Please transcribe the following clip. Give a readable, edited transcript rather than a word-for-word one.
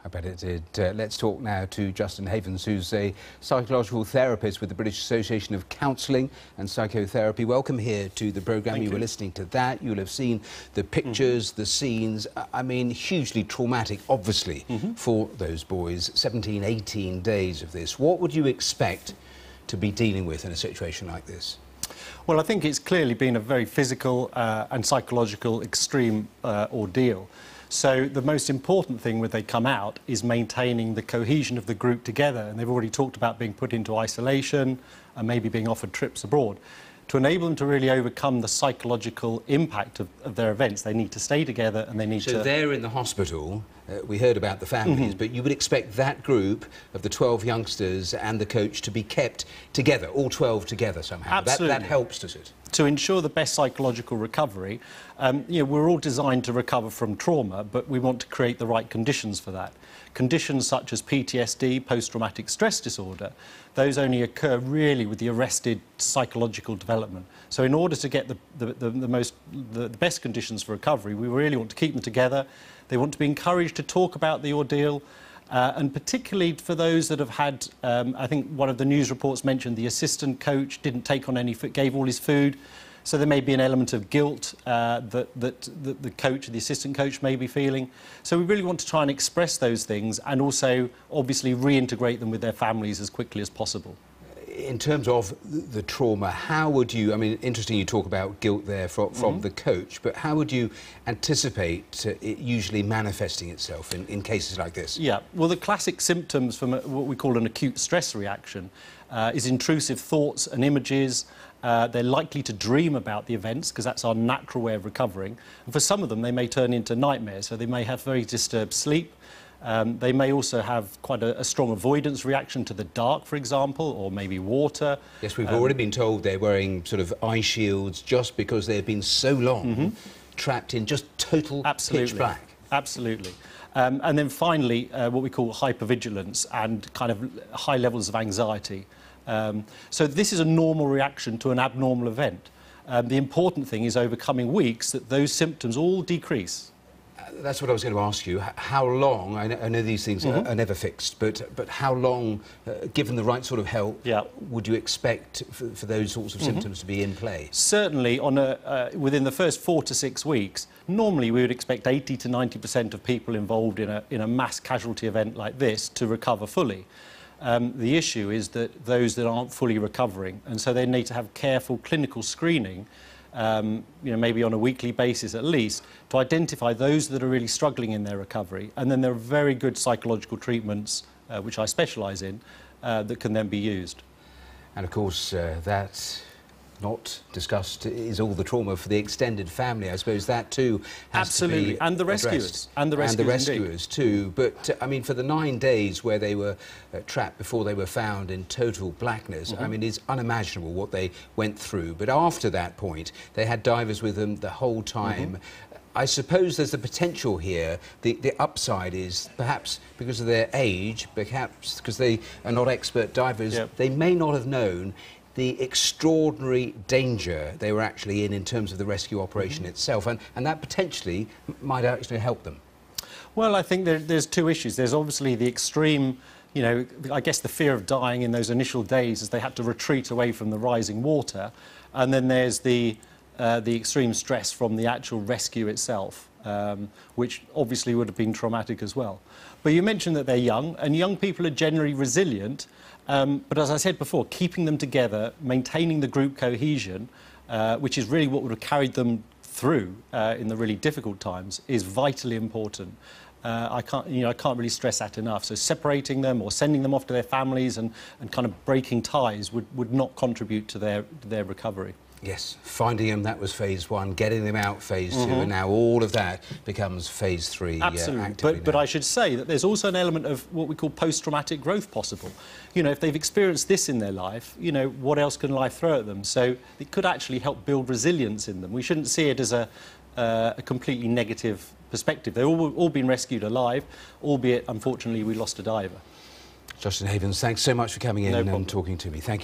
I bet it did. Let's talk now to Justin Havens, who's a psychological therapist with the British Association of Counselling and Psychotherapy. Welcome here to the programme. Thank you you. were listening to that. You'll have seen the pictures, the scenes. I mean, hugely traumatic, obviously, for those boys. 17, 18 days of this. What would you expect to be dealing with in a situation like this? Well, I think it's clearly been a very physical and psychological extreme ordeal. So the most important thing when they come out is maintaining the cohesion of the group together. And they've already talked about being put into isolation and maybe being offered trips abroad. To enable them to really overcome the psychological impact of their events, they need to stay together and they need to... So they're in the hospital. We heard about the families, but you would expect that group of the 12 youngsters and the coach to be kept together, all 12 together somehow. Absolutely. That helps, does it? To ensure the best psychological recovery, we're all designed to recover from trauma, but we want to create the right conditions for that. Conditions such as PTSD, post-traumatic stress disorder, those only occur really with the arrested psychological development. So in order to get the best conditions for recovery, we really want to keep them together. They want to be encouraged to talk about the ordeal, and particularly for those that have had, I think one of the news reports mentioned the assistant coach didn't take on any food, gave all his food. So there may be an element of guilt that the coach, the assistant coach may be feeling. So we really want to try and express those things and also obviously reintegrate them with their families as quickly as possible. In terms of the trauma, how would you, I mean, interesting you talk about guilt there from the coach, but how would you anticipate it usually manifesting itself in cases like this? Yeah, well, the classic symptoms from what we call an acute stress reaction is intrusive thoughts and images. They're likely to dream about the events because that's our natural way of recovering. And for some of them, they may turn into nightmares, so they may have very disturbed sleep. They may also have quite a strong avoidance reaction to the dark, for example, or maybe water. Yes, we've already been told they're wearing sort of eye shields just because they've been so long trapped in just total pitch black. Absolutely. And then finally, what we call hypervigilance and kind of high levels of anxiety. So this is a normal reaction to an abnormal event. The important thing is over coming weeks that those symptoms all decrease. That's what I was going to ask you. How long, I know these things are never fixed, but how long, given the right sort of help, would you expect for those sorts of symptoms to be in play? Certainly, within the first 4 to 6 weeks, normally we would expect 80 to 90% of people involved in a mass casualty event like this to recover fully. The issue is that those that aren't fully recovering, and so they need to have careful clinical screening, maybe on a weekly basis at least, to identify those that are really struggling in their recovery. And then there are very good psychological treatments, which I specialise in, that can then be used. And of course, that not discussed is all the trauma for the extended family. I suppose that too has to be and the rescuers. addressed. And the rescuers too. But I mean, for the 9 days where they were trapped before they were found in total blackness, I mean, it's unimaginable what they went through. But after that point, they had divers with them the whole time. I suppose there's the potential here, the upside is perhaps because of their age, perhaps because they are not expert divers, they may not have known the extraordinary danger they were actually in terms of the rescue operation itself, and that potentially might actually help them. Well, I think there's two issues. There's obviously the extreme, I guess the fear of dying in those initial days as they had to retreat away from the rising water, and then there's the extreme stress from the actual rescue itself, which obviously would have been traumatic as well. But you mentioned that they're young, and young people are generally resilient. But as I said before, keeping them together, maintaining the group cohesion, which is really what would have carried them through in the really difficult times, is vitally important. I can't really stress that enough. So separating them or sending them off to their families and kind of breaking ties would not contribute to their recovery. Yes, finding them, that was phase 1, getting them out, phase 2, and now all of that becomes phase 3. Absolutely, but I should say that there's also an element of what we call post-traumatic growth possible. If they've experienced this in their life, what else can life throw at them? So it could actually help build resilience in them. We shouldn't see it as a completely negative perspective. They've all been rescued alive, albeit, unfortunately, we lost a diver. Justin Havens, thanks so much for coming in and talking to me. Thank you.